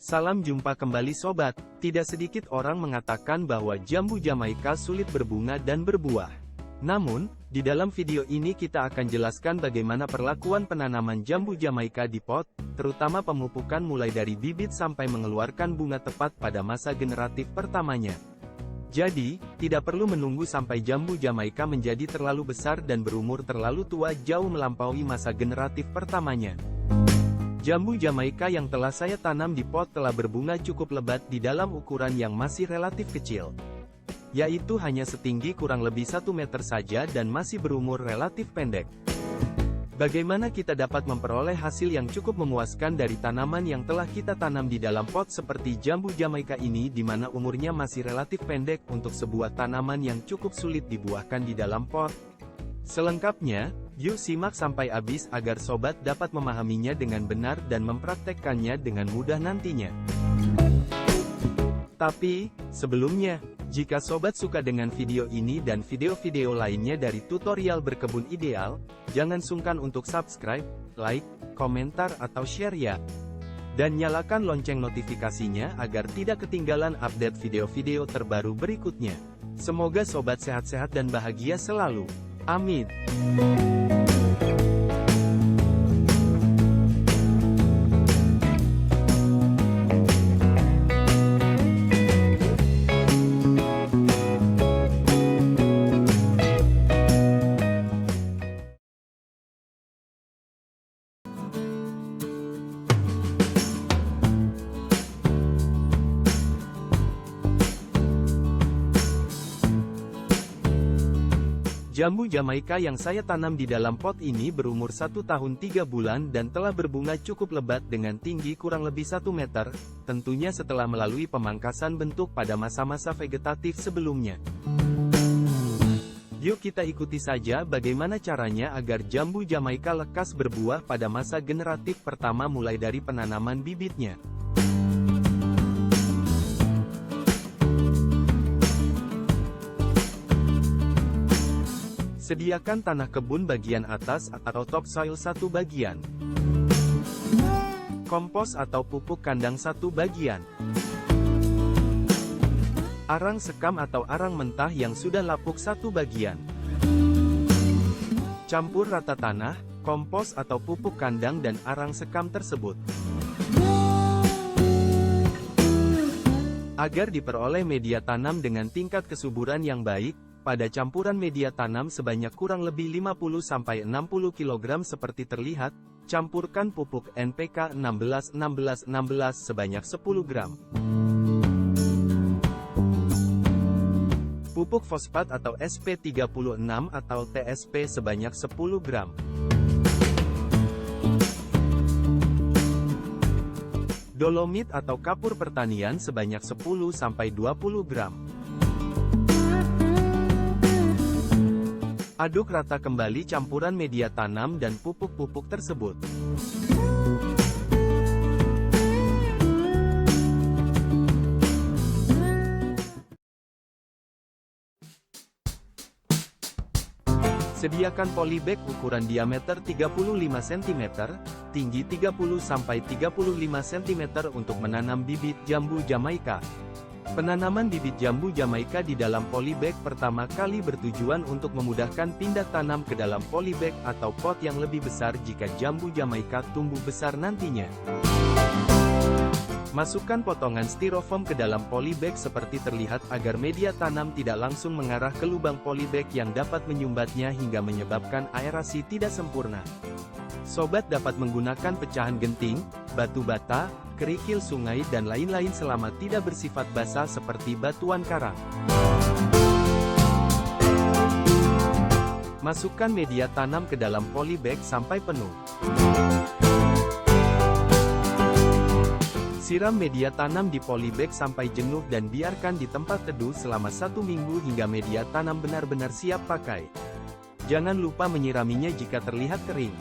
Salam jumpa kembali sobat. Tidak sedikit orang mengatakan bahwa jambu Jamaika sulit berbunga dan berbuah. Namun, di dalam video ini kita akan jelaskan bagaimana perlakuan penanaman jambu Jamaika di pot, terutama pemupukan mulai dari bibit sampai mengeluarkan bunga tepat pada masa generatif pertamanya. Jadi, tidak perlu menunggu sampai jambu Jamaika menjadi terlalu besar dan berumur terlalu tua jauh melampaui masa generatif pertamanya. Jambu Jamaika yang telah saya tanam di pot telah berbunga cukup lebat di dalam ukuran yang masih relatif kecil, yaitu hanya setinggi kurang lebih 1 meter saja dan masih berumur relatif pendek. Bagaimana kita dapat memperoleh hasil yang cukup memuaskan dari tanaman yang telah kita tanam di dalam pot seperti jambu Jamaika ini di mana umurnya masih relatif pendek untuk sebuah tanaman yang cukup sulit dibuahkan di dalam pot? Selengkapnya, yuk simak sampai habis agar sobat dapat memahaminya dengan benar dan mempraktekkannya dengan mudah nantinya. Tapi, sebelumnya, jika sobat suka dengan video ini dan video-video lainnya dari tutorial berkebun ideal, jangan sungkan untuk subscribe, like, komentar atau share ya. Dan nyalakan lonceng notifikasinya agar tidak ketinggalan update video-video terbaru berikutnya. Semoga sobat sehat-sehat dan bahagia selalu. Amin. Jambu Jamaika yang saya tanam di dalam pot ini berumur 1 tahun 3 bulan dan telah berbunga cukup lebat dengan tinggi kurang lebih 1 meter, tentunya setelah melalui pemangkasan bentuk pada masa-masa vegetatif sebelumnya. Yuk kita ikuti saja bagaimana caranya agar jambu Jamaika lekas berbuah pada masa generatif pertama mulai dari penanaman bibitnya. Sediakan tanah kebun bagian atas atau topsoil 1 bagian. Kompos atau pupuk kandang 1 bagian. Arang sekam atau arang mentah yang sudah lapuk 1 bagian. Campur rata tanah, kompos atau pupuk kandang dan arang sekam tersebut. Agar diperoleh media tanam dengan tingkat kesuburan yang baik, pada campuran media tanam sebanyak kurang lebih 50-60 kg seperti terlihat, campurkan pupuk NPK 16-16-16 sebanyak 10 gram. Pupuk fosfat atau SP36 atau TSP sebanyak 10 gram. Dolomit atau kapur pertanian sebanyak 10-20 gram. Aduk rata kembali campuran media tanam dan pupuk-pupuk tersebut. Sediakan polybag ukuran diameter 35 cm, tinggi 30-35 cm untuk menanam bibit jambu Jamaika. Penanaman bibit jambu Jamaika di dalam polybag pertama kali bertujuan untuk memudahkan pindah tanam ke dalam polybag atau pot yang lebih besar jika jambu Jamaika tumbuh besar nantinya. Masukkan potongan styrofoam ke dalam polybag seperti terlihat agar media tanam tidak langsung mengarah ke lubang polybag yang dapat menyumbatnya hingga menyebabkan aerasi tidak sempurna. Sobat dapat menggunakan pecahan genting, batu bata, kerikil sungai dan lain-lain selama tidak bersifat basah seperti batuan karang. Masukkan media tanam ke dalam polybag sampai penuh. Siram media tanam di polybag sampai jenuh dan biarkan di tempat teduh selama 1 minggu hingga media tanam benar-benar siap pakai. Jangan lupa menyiraminya jika terlihat kering.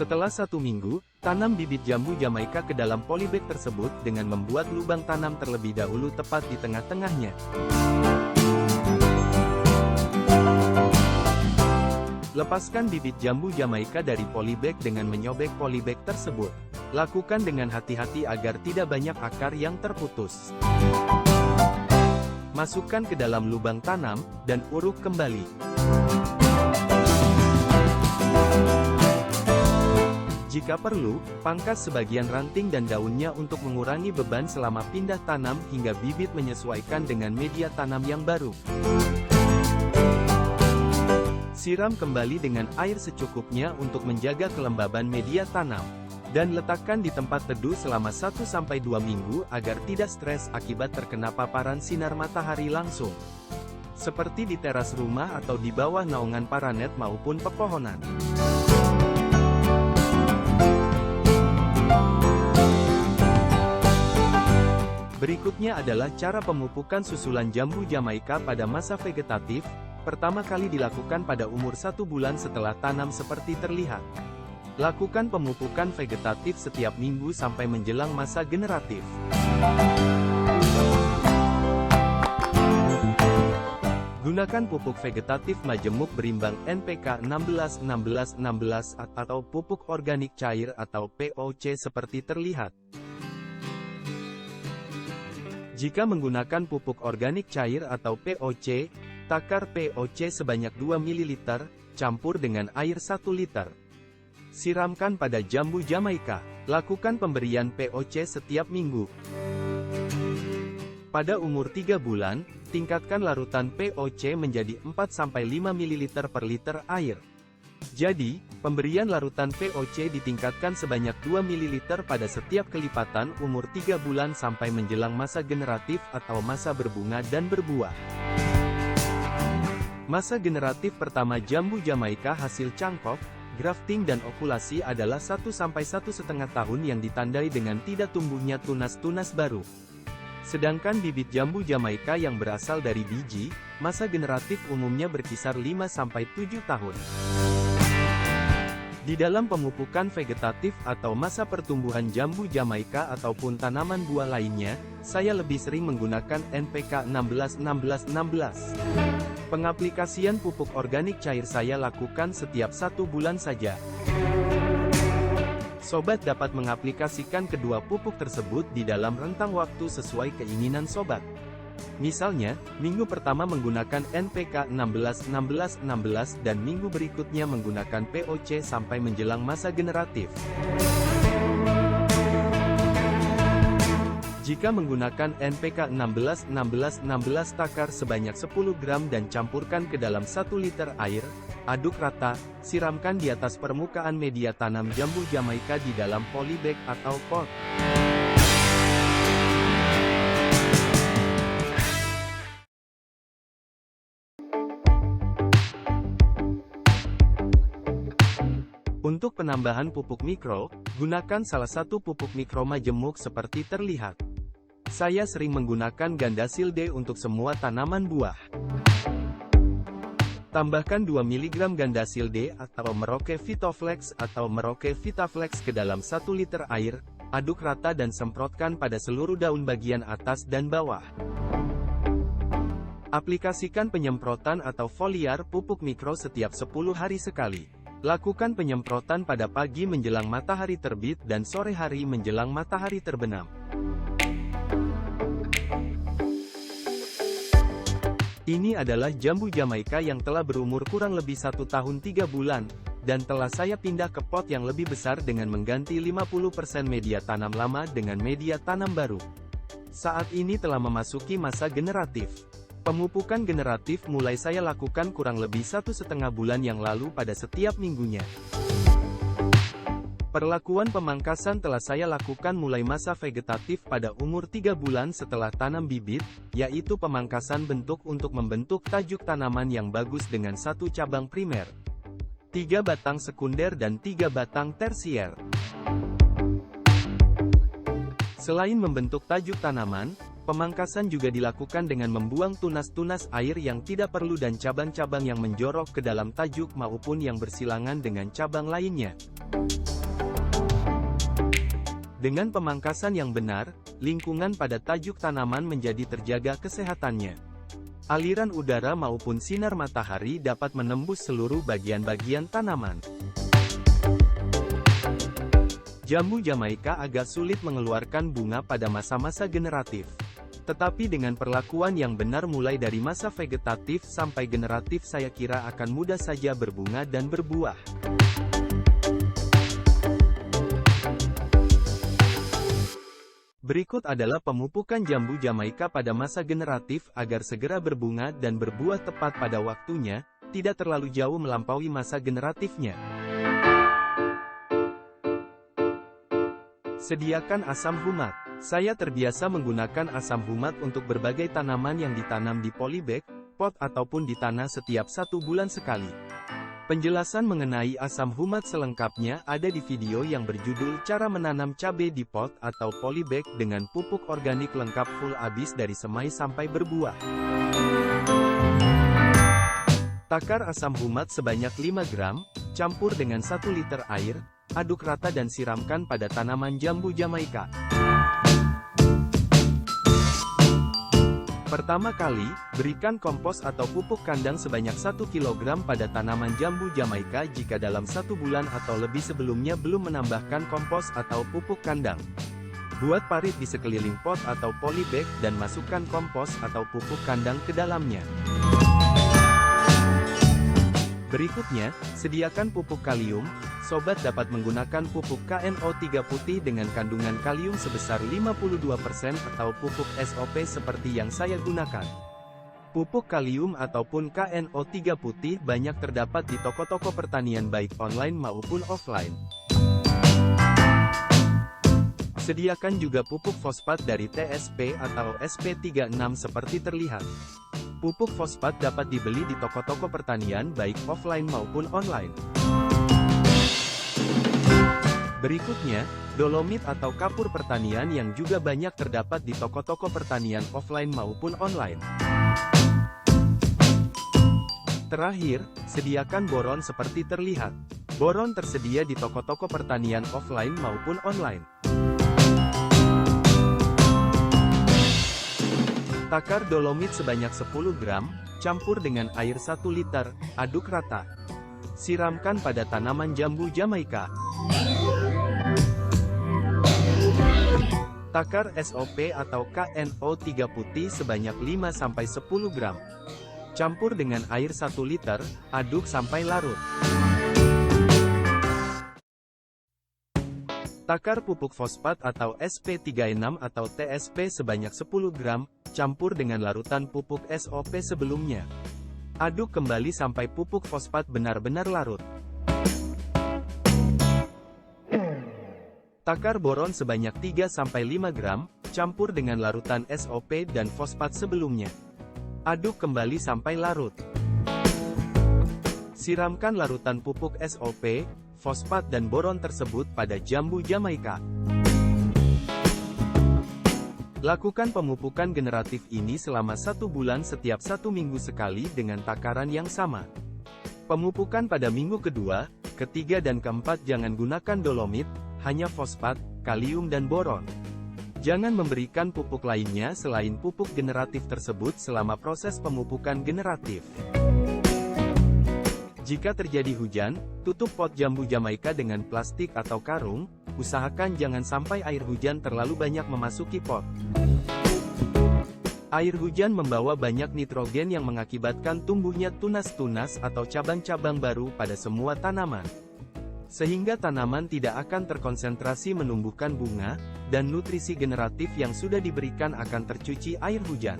Setelah 1 minggu, tanam bibit jambu Jamaika ke dalam polybag tersebut dengan membuat lubang tanam terlebih dahulu tepat di tengah-tengahnya. Lepaskan bibit jambu Jamaika dari polybag dengan menyobek polybag tersebut. Lakukan dengan hati-hati agar tidak banyak akar yang terputus. Masukkan ke dalam lubang tanam, dan uruk kembali. Jika perlu, pangkas sebagian ranting dan daunnya untuk mengurangi beban selama pindah tanam hingga bibit menyesuaikan dengan media tanam yang baru. Siram kembali dengan air secukupnya untuk menjaga kelembaban media tanam. Dan letakkan di tempat teduh selama 1-2 minggu agar tidak stres akibat terkena paparan sinar matahari langsung. Seperti di teras rumah atau di bawah naungan paranet maupun pepohonan. Berikutnya adalah cara pemupukan susulan jambu Jamaika pada masa vegetatif. Pertama kali dilakukan pada umur 1 bulan setelah tanam seperti terlihat. Lakukan pemupukan vegetatif setiap minggu sampai menjelang masa generatif. Gunakan pupuk vegetatif majemuk berimbang NPK 16-16-16 atau pupuk organik cair atau POC seperti terlihat. Jika menggunakan pupuk organik cair atau POC, takar POC sebanyak 2 ml, campur dengan air 1 liter. Siramkan pada jambu Jamaika. Lakukan pemberian POC setiap minggu. Pada umur 3 bulan, tingkatkan larutan POC menjadi 4-5 ml per liter air. Jadi, pemberian larutan POC ditingkatkan sebanyak 2 ml pada setiap kelipatan umur 3 bulan sampai menjelang masa generatif atau masa berbunga dan berbuah. Masa generatif pertama jambu Jamaika hasil cangkok, grafting dan okulasi adalah 1-1,5 tahun yang ditandai dengan tidak tumbuhnya tunas-tunas baru. Sedangkan bibit jambu Jamaika yang berasal dari biji, masa generatif umumnya berkisar 5-7 tahun. Di dalam pemupukan vegetatif atau masa pertumbuhan jambu Jamaika ataupun tanaman buah lainnya, saya lebih sering menggunakan NPK 16-16-16. Pengaplikasian pupuk organik cair saya lakukan setiap 1 bulan saja. Sobat dapat mengaplikasikan kedua pupuk tersebut di dalam rentang waktu sesuai keinginan sobat. Misalnya, minggu pertama menggunakan NPK 16-16-16 dan minggu berikutnya menggunakan POC sampai menjelang masa generatif. Jika menggunakan NPK 16-16-16 takar sebanyak 10 gram dan campurkan ke dalam 1 liter air, aduk rata, siramkan di atas permukaan media tanam jambu Jamaika di dalam polybag atau pot. Untuk penambahan pupuk mikro, gunakan salah satu pupuk mikro majemuk seperti terlihat. Saya sering menggunakan Gandasil D untuk semua tanaman buah. Tambahkan 2 mg Gandasil D atau Merauke Vitoflex atau Merauke Vitaflex ke dalam 1 liter air, aduk rata dan semprotkan pada seluruh daun bagian atas dan bawah. Aplikasikan penyemprotan atau foliar pupuk mikro setiap 10 hari sekali. Lakukan penyemprotan pada pagi menjelang matahari terbit dan sore hari menjelang matahari terbenam. Ini adalah jambu Jamaika yang telah berumur kurang lebih 1 tahun 3 bulan, dan telah saya pindah ke pot yang lebih besar dengan mengganti 50% media tanam lama dengan media tanam baru. Saat ini telah memasuki masa generatif. Pemupukan generatif mulai saya lakukan kurang lebih 1,5 bulan yang lalu pada setiap minggunya. Perlakuan pemangkasan telah saya lakukan mulai masa vegetatif pada umur 3 bulan setelah tanam bibit, yaitu pemangkasan bentuk untuk membentuk tajuk tanaman yang bagus dengan 1 cabang primer, 3 batang sekunder dan 3 batang tersier. Selain membentuk tajuk tanaman, pemangkasan juga dilakukan dengan membuang tunas-tunas air yang tidak perlu dan cabang-cabang yang menjorok ke dalam tajuk maupun yang bersilangan dengan cabang lainnya. Dengan pemangkasan yang benar, lingkungan pada tajuk tanaman menjadi terjaga kesehatannya. Aliran udara maupun sinar matahari dapat menembus seluruh bagian-bagian tanaman. Jambu Jamaika agak sulit mengeluarkan bunga pada masa-masa generatif. Tetapi dengan perlakuan yang benar mulai dari masa vegetatif sampai generatif saya kira akan mudah saja berbunga dan berbuah. Berikut adalah pemupukan jambu Jamaika pada masa generatif agar segera berbunga dan berbuah tepat pada waktunya, tidak terlalu jauh melampaui masa generatifnya. Sediakan asam humat. Saya terbiasa menggunakan asam humat untuk berbagai tanaman yang ditanam di polybag, pot ataupun di tanah setiap 1 bulan sekali. Penjelasan mengenai asam humat selengkapnya ada di video yang berjudul Cara Menanam Cabai di Pot atau Polybag dengan pupuk organik lengkap full habis dari semai sampai berbuah. Takar asam humat sebanyak 5 gram, campur dengan 1 liter air, aduk rata dan siramkan pada tanaman jambu Jamaika. Pertama kali, berikan kompos atau pupuk kandang sebanyak 1 kg pada tanaman jambu Jamaika jika dalam 1 bulan atau lebih sebelumnya belum menambahkan kompos atau pupuk kandang. Buat parit di sekeliling pot atau polybag dan masukkan kompos atau pupuk kandang ke dalamnya. Berikutnya, sediakan pupuk kalium. Sobat dapat menggunakan pupuk KNO3 putih dengan kandungan kalium sebesar 52% atau pupuk SOP seperti yang saya gunakan. Pupuk kalium ataupun KNO3 putih banyak terdapat di toko-toko pertanian baik online maupun offline. Sediakan juga pupuk fosfat dari TSP atau SP36 seperti terlihat. Pupuk fosfat dapat dibeli di toko-toko pertanian baik offline maupun online. Berikutnya, dolomit atau kapur pertanian yang juga banyak terdapat di toko-toko pertanian offline maupun online. Terakhir, sediakan boron seperti terlihat. Boron tersedia di toko-toko pertanian offline maupun online. Takar dolomit sebanyak 10 gram, campur dengan air 1 liter, aduk rata. Siramkan pada tanaman jambu Jamaika. Takar SOP atau KNO3 putih sebanyak 5-10 gram. Campur dengan air 1 liter, aduk sampai larut. Takar pupuk fosfat atau SP36 atau TSP sebanyak 10 gram, campur dengan larutan pupuk SOP sebelumnya. Aduk kembali sampai pupuk fosfat benar-benar larut. Takar boron sebanyak 3-5 gram, campur dengan larutan SOP dan fosfat sebelumnya. Aduk kembali sampai larut. Siramkan larutan pupuk SOP, fosfat dan boron tersebut pada jambu Jamaika. Lakukan pemupukan generatif ini selama 1 bulan setiap 1 minggu sekali dengan takaran yang sama. Pemupukan pada minggu kedua, ketiga dan keempat jangan gunakan dolomit, hanya fosfat, kalium dan boron. Jangan memberikan pupuk lainnya selain pupuk generatif tersebut selama proses pemupukan generatif. Jika terjadi hujan, tutup pot jambu Jamaika dengan plastik atau karung, usahakan jangan sampai air hujan terlalu banyak memasuki pot. Air hujan membawa banyak nitrogen yang mengakibatkan tumbuhnya tunas-tunas atau cabang-cabang baru pada semua tanaman. Sehingga tanaman tidak akan terkonsentrasi menumbuhkan bunga, dan nutrisi generatif yang sudah diberikan akan tercuci air hujan.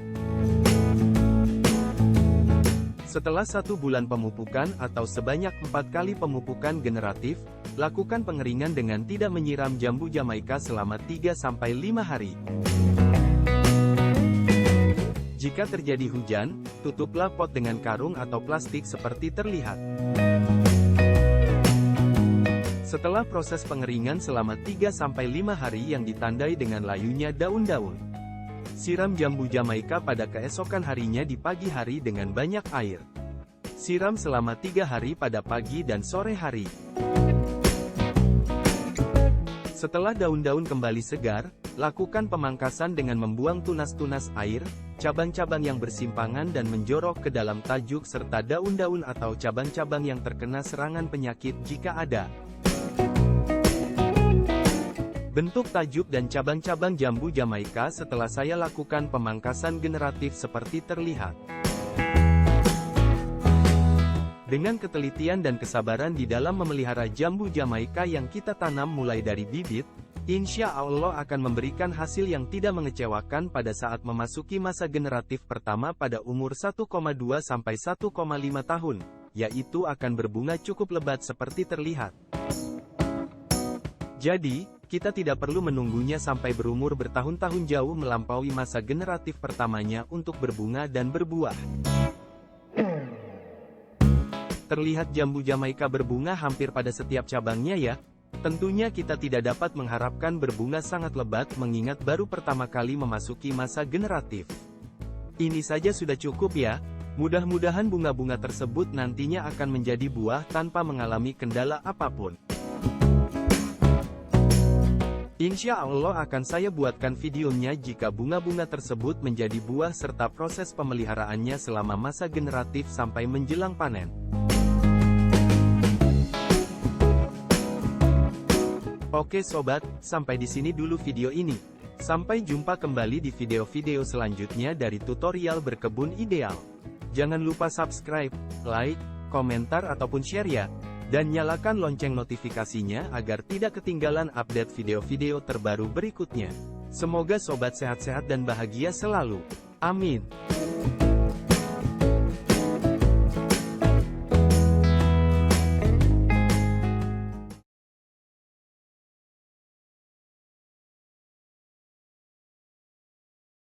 Setelah 1 bulan pemupukan atau sebanyak 4 kali pemupukan generatif, lakukan pengeringan dengan tidak menyiram jambu Jamaika selama 3-5 hari. Jika terjadi hujan, tutuplah pot dengan karung atau plastik seperti terlihat. Setelah proses pengeringan selama 3-5 hari yang ditandai dengan layunya daun-daun, siram jambu Jamaika pada keesokan harinya di pagi hari dengan banyak air. Siram selama 3 hari pada pagi dan sore hari. Setelah daun-daun kembali segar, Lakukan pemangkasan dengan membuang tunas-tunas air, cabang-cabang yang bersimpangan dan menjorok ke dalam tajuk serta daun-daun atau cabang-cabang yang terkena serangan penyakit jika ada. Bentuk tajuk dan cabang-cabang jambu Jamaika setelah saya lakukan pemangkasan generatif seperti terlihat. Dengan ketelitian dan kesabaran di dalam memelihara jambu Jamaika yang kita tanam mulai dari bibit, insya Allah akan memberikan hasil yang tidak mengecewakan pada saat memasuki masa generatif pertama pada umur 1,2 sampai 1,5 tahun, yaitu akan berbunga cukup lebat seperti terlihat. Jadi, kita tidak perlu menunggunya sampai berumur bertahun-tahun jauh melampaui masa generatif pertamanya untuk berbunga dan berbuah. Terlihat jambu Jamaika berbunga hampir pada setiap cabangnya ya. Tentunya kita tidak dapat mengharapkan berbunga sangat lebat mengingat baru pertama kali memasuki masa generatif. Ini saja sudah cukup ya. Mudah-mudahan bunga-bunga tersebut nantinya akan menjadi buah tanpa mengalami kendala apapun. Insya Allah akan saya buatkan videonya jika bunga-bunga tersebut menjadi buah serta proses pemeliharaannya selama masa generatif sampai menjelang panen. Oke sobat, sampai di sini dulu video ini. Sampai jumpa kembali di video-video selanjutnya dari tutorial berkebun ideal. Jangan lupa subscribe, like, komentar ataupun share ya. Dan nyalakan lonceng notifikasinya agar tidak ketinggalan update video-video terbaru berikutnya. Semoga sobat sehat-sehat dan bahagia selalu. Amin.